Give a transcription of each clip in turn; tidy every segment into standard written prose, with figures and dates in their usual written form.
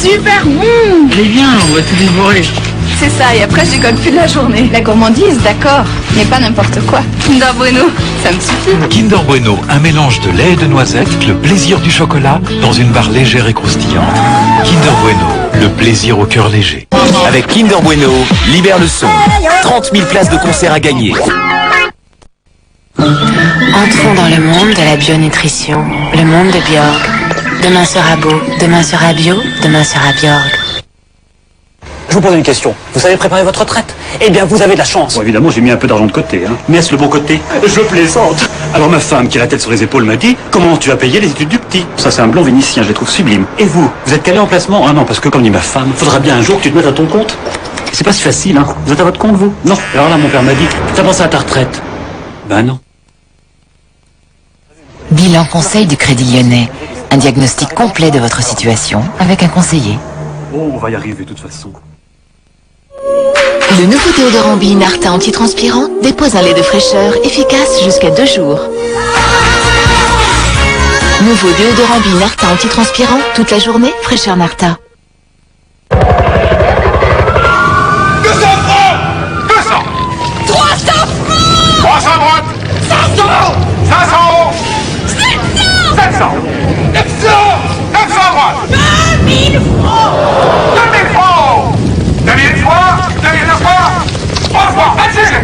super bon. Mais viens, on va tout dévorer. C'est ça, et après je décolle plus de la journée. La gourmandise, d'accord, mais pas n'importe quoi. Kinder Bueno, ça me suffit. Kinder Bueno, un mélange de lait et de noisettes, le plaisir du chocolat dans une barre légère et croustillante. Kinder Bueno, le plaisir au cœur léger. Avec Kinder Bueno, libère le son. 30 000 places de concert à gagner. Entrons dans le monde de la bionutrition, le monde de Björg. Demain sera beau, demain sera bio, demain sera Björg. Je vous pose une question. Vous savez préparer votre retraite? Eh bien, vous avez de la chance. Bon, évidemment, j'ai mis un peu d'argent de côté. Mais est-ce le bon côté? Je plaisante. Alors ma femme, qui a la tête sur les épaules, m'a dit: comment tu as payé les études du petit? Ça, c'est un blond vénitien, je les trouve sublimes. Et vous êtes calé en placement? Ah non, parce que comme dit ma femme, faudra bien un jour que tu te mettes à ton compte. C'est pas si facile, hein. Vous êtes à votre compte, vous? Non. Alors là, mon père m'a dit: t'as pensé à ta retraite? Ben non. Bilan conseil du Crédit Lyonnais. Un diagnostic complet de votre situation avec un conseiller. Bon, on va y arriver de toute façon. Le nouveau déodorant Bill Narta antitranspirant dépose un lait de fraîcheur efficace jusqu'à 2 jours. Nouveau déodorant Bill Narta antitranspirant, toute la journée, fraîcheur Narta. 200 francs 200 300 francs 300 à droite 500 500 euros 700 900 900 à droite 2000 francs 2000 francs 2000 fois 2000 fois 3 fois allez.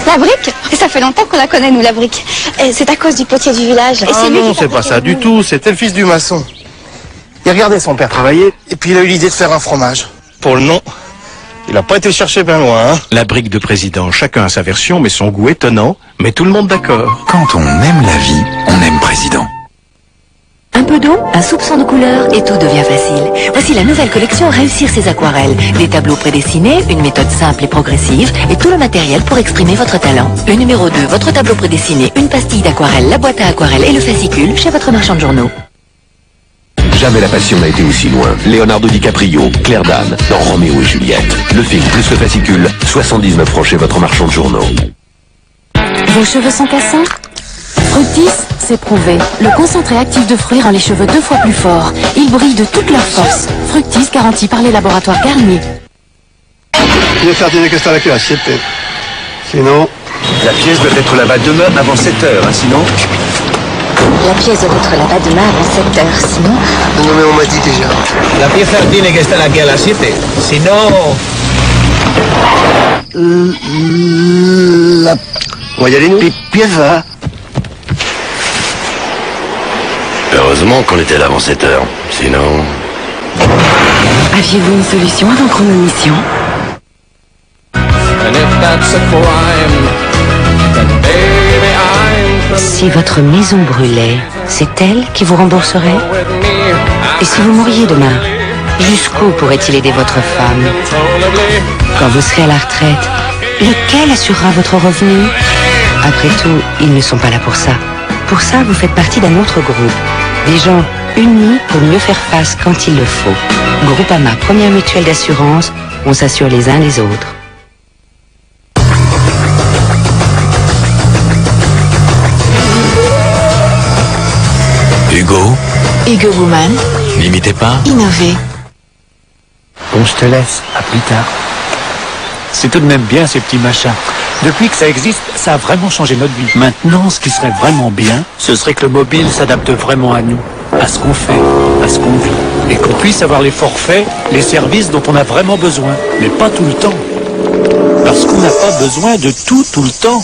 La brique? Et ça fait longtemps qu'on la connaît, nous, la brique. Et c'est à cause du potier du village. Et Ah lui non, qui c'est pas ça du tout, c'était le fils du maçon. Il regardait son père travailler, et puis il a eu l'idée de faire un fromage. Pour le nom, il a pas été chercher bien loin, hein. La brique de président, chacun a sa version, mais son goût étonnant, mais tout le monde d'accord. Quand on aime la vie, on aime président. Un peu d'eau, un soupçon de couleur et tout devient facile. Voici la nouvelle collection Réussir ses aquarelles. Des tableaux prédessinés, une méthode simple et progressive et tout le matériel pour exprimer votre talent. Le numéro 2, votre tableau prédessiné, une pastille d'aquarelle, la boîte à aquarelle et le fascicule chez votre marchand de journaux. Jamais la passion n'a été aussi loin. Leonardo DiCaprio, Claire Danes, dans Roméo et Juliette. Le film plus le fascicule, 79 francs chez votre marchand de journaux. Vos cheveux sont cassants? Fructis, c'est prouvé. Le concentré actif de fruits rend les cheveux 2 fois plus forts. Ils brillent de toute leur force. Fructis garanti par les laboratoires Garnier. Il est ferdinand che sta la classe, sinon... La pièce doit être là-bas demain avant 7 heures, hein, sinon... La pièce doit être là-bas demain avant 7 heures, sinon... Non mais on m'a dit déjà. La pieza tiene que estar aquí a las 7. Si no... On va y aller, nous? Pieva. Heureusement qu'on était là avant 7 heures, sinon... Aviez-vous une solution avant chronomission? Si votre maison brûlait, c'est elle qui vous rembourserait? Et si vous mouriez demain, jusqu'où pourrait-il aider votre femme? Quand vous serez à la retraite, lequel assurera votre revenu? Après tout, ils ne sont pas là pour ça. Pour ça, vous faites partie d'un autre groupe. Des gens unis pour mieux faire face quand il le faut. Groupama, première mutuelle d'assurance, on s'assure les uns les autres. Hugo, Hugo Woman, n'imitez pas. innover. Bon, je te laisse. À plus tard. C'est tout de même bien, ces petits machins. Depuis que ça existe, ça a vraiment changé notre vie. Maintenant, ce qui serait vraiment bien, ce serait que le mobile s'adapte vraiment à nous, à ce qu'on fait, à ce qu'on vit. Et qu'on puisse avoir les forfaits, les services dont on a vraiment besoin. Mais pas tout le temps. Parce qu'on n'a pas besoin de tout le temps.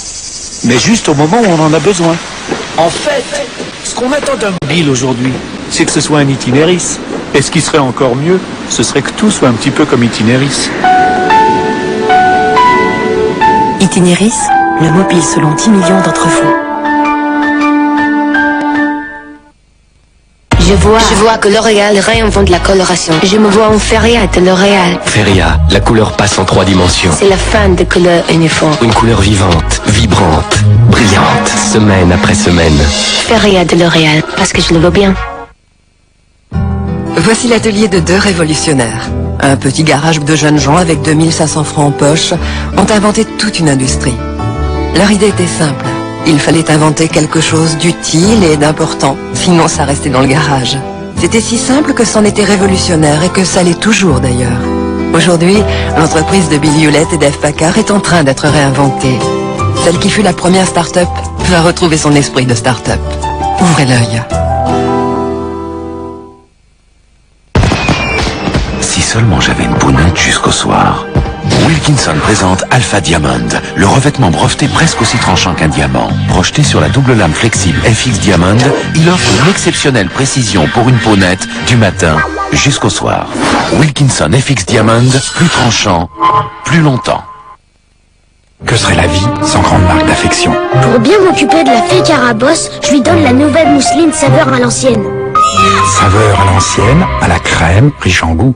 Mais juste au moment où on en a besoin. En fait, ce qu'on attend d'un mobile aujourd'hui, c'est que ce soit un itinéris. Et ce qui serait encore mieux, ce serait que tout soit un petit peu comme itinéris. Itinéris, le mobile selon 10 millions d'entre vous. Je vois que L'Oréal réinvente la coloration. Je me vois en Feria de L'Oréal. Feria, la couleur passe en 3 dimensions. C'est la fin des couleurs uniformes. Une couleur vivante, vibrante, brillante, semaine après semaine. Feria de L'Oréal, parce que je le veux bien. Voici l'atelier de deux révolutionnaires. Un petit garage de jeunes gens avec 2500 francs en poche ont inventé toute une industrie. Leur idée était simple. Il fallait inventer quelque chose d'utile et d'important, sinon ça restait dans le garage. C'était si simple que c'en était révolutionnaire et que ça l'est toujours d'ailleurs. Aujourd'hui, l'entreprise de Bill Hewlett et Dave Packard est en train d'être réinventée. Celle qui fut la première start-up va retrouver son esprit de start-up. Ouvrez l'œil. Si seulement j'avais une pounette jusqu'au soir. Wilkinson présente Alpha Diamond, le revêtement breveté presque aussi tranchant qu'un diamant. Projeté sur la double lame flexible FX Diamond, il offre une exceptionnelle précision pour une peau nette du matin jusqu'au soir. Wilkinson FX Diamond, plus tranchant, plus longtemps. Que serait la vie sans grande marque d'affection? Pour bien m'occuper de la fée Carabosse, je lui donne la nouvelle mousseline saveur à l'ancienne. Saveur à l'ancienne, à la crème, riche en goût.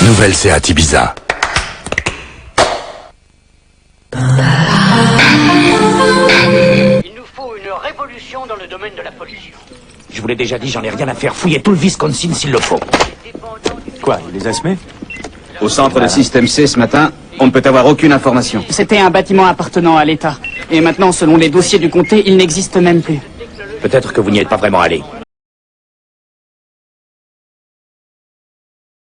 Nouvelle Seat Ibiza. Il nous faut une révolution dans le domaine de la pollution. Je vous l'ai déjà dit, j'en ai rien à faire fouiller tout le Wisconsin s'il le faut. Quoi, il les a semés? Au centre de système C ce matin, on ne peut avoir aucune information. C'était un bâtiment appartenant à l'État. Et maintenant, selon les dossiers du comté, il n'existe même plus. Peut-être que vous n'y êtes pas vraiment allé.